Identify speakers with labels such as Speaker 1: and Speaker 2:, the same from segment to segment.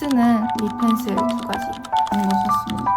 Speaker 1: 쓰는 립 펜슬 2가지 이거 썼습니다.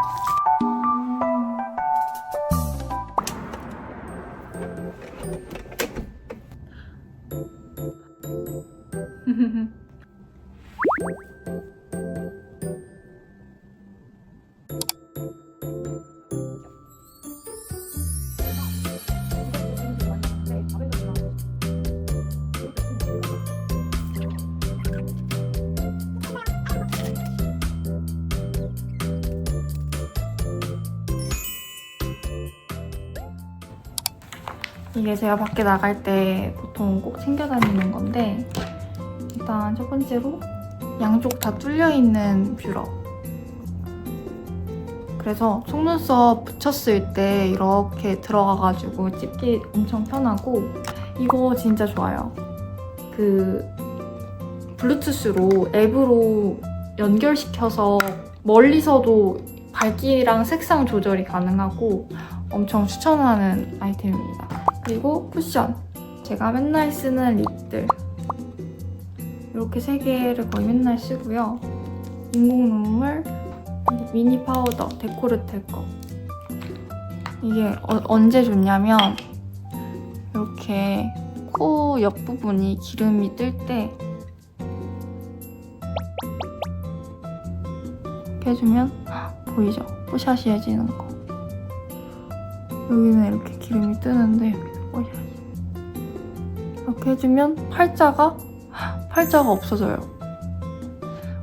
Speaker 1: 이게 제가 밖에 나갈 때 보통 꼭 챙겨 다니는 건데, 일단 첫 번째로 양쪽 다 뚫려있는 뷰러. 그래서 속눈썹 붙였을 때 이렇게 들어가가지고 찝기 엄청 편하고, 이거 진짜 좋아요. 그 블루투스로 앱으로 연결시켜서 멀리서도 밝기랑 색상 조절이 가능하고 엄청 추천하는 아이템입니다. 그리고 쿠션. 제가 맨날 쓰는 립들. 이렇게 3개를 거의 맨날 쓰고요. 인공 눈물, 미니 파우더, 데코르테 거. 이게 언제 좋냐면 이렇게 코 옆부분이 기름이 뜰 때 이렇게 해주면 보이죠? 뽀샤시해지는 거. 여기는 이렇게 기름이 뜨는데 여기는 뽀샤시. 이렇게 해주면 팔자가 없어져요.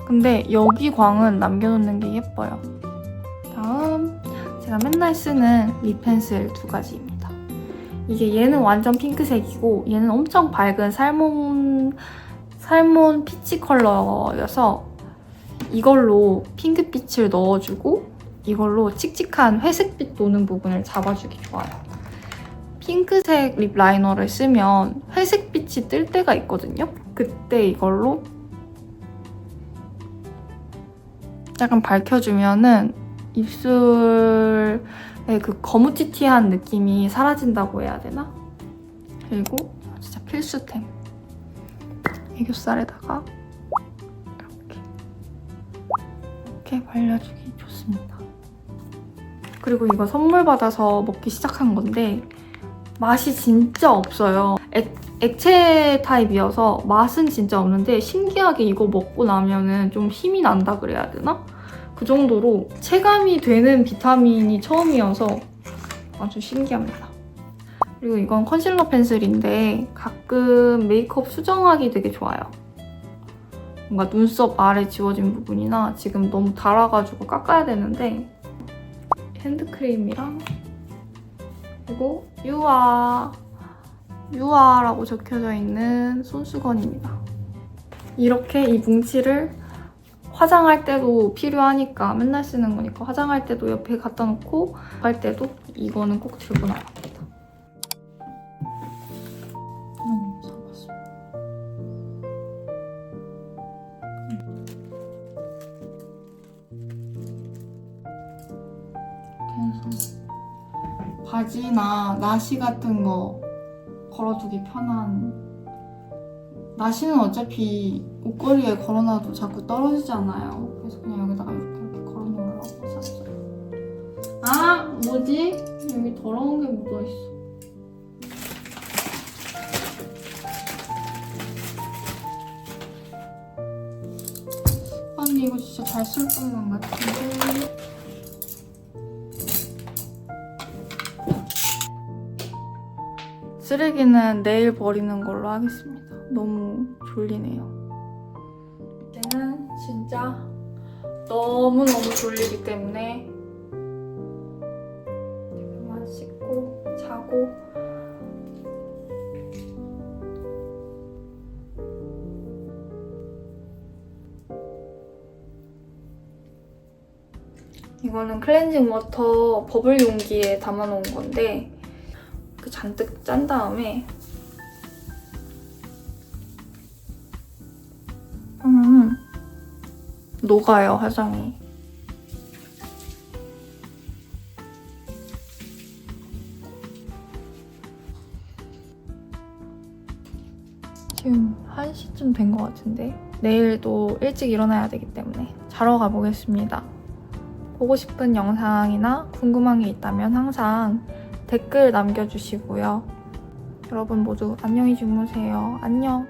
Speaker 1: 근데 여기 광은 남겨놓는 게 예뻐요. 다음, 제가 맨날 쓰는 립 펜슬 2가지입니다. 이게 얘는 완전 핑크색이고 얘는 엄청 밝은 살몬 피치 컬러여서 이걸로 핑크빛을 넣어주고 이걸로 칙칙한 회색빛 도는 부분을 잡아주기 좋아요. 핑크색 립 라이너를 쓰면 회색빛이 뜰 때가 있거든요. 그때 이걸로 약간 밝혀주면은 입술의 그 거무튀튀한 느낌이 사라진다고 해야 되나? 그리고 진짜 필수템. 애교살에다가 이렇게 발라주기 좋습니다. 그리고 이거 선물 받아서 먹기 시작한 건데 맛이 진짜 없어요. 액체 타입이어서 맛은 진짜 없는데 신기하게 이거 먹고 나면은 좀 힘이 난다 그래야 되나? 그 정도로 체감이 되는 비타민이 처음이어서 아주 신기합니다. 그리고 이건 컨실러 펜슬인데 가끔 메이크업 수정하기 되게 좋아요. 뭔가 눈썹 아래 지워진 부분이나 지금 너무 달아가지고 깎아야 되는데 핸드크림이랑 그리고 유아라고 적혀져 있는 손수건입니다. 이렇게 이 뭉치를 화장할 때도 필요하니까 맨날 쓰는 거니까 화장할 때도 옆에 갖다 놓고 갈 때도 이거는 꼭 들고 나갑니다. 너무 사봤어. 그래서 바지나 나시 같은 거 걸어두기 편한. 나시는 어차피 옷걸이에 걸어놔도 자꾸 떨어지잖아요. 그래서 그냥 여기다가 이렇게 걸어놓으려고 샀어요. 아! 뭐지? 여기 더러운 게 묻어있어. 아니 이거 진짜 잘 쓸 것만 같은데. 쓰레기는 내일 버리는 걸로 하겠습니다. 너무 졸리네요. 이제는 진짜 너무너무 졸리기 때문에 그만 씻고 자고 이거는 클렌징 워터 버블 용기에 담아놓은 건데 이렇게 잔뜩 짠 다음에 하면은 녹아요, 화장이. 지금 1시쯤 된 것 같은데 내일도 일찍 일어나야 되기 때문에 자러 가보겠습니다. 보고 싶은 영상이나 궁금한 게 있다면 항상 댓글 남겨주시고요. 여러분 모두 안녕히 주무세요. 안녕.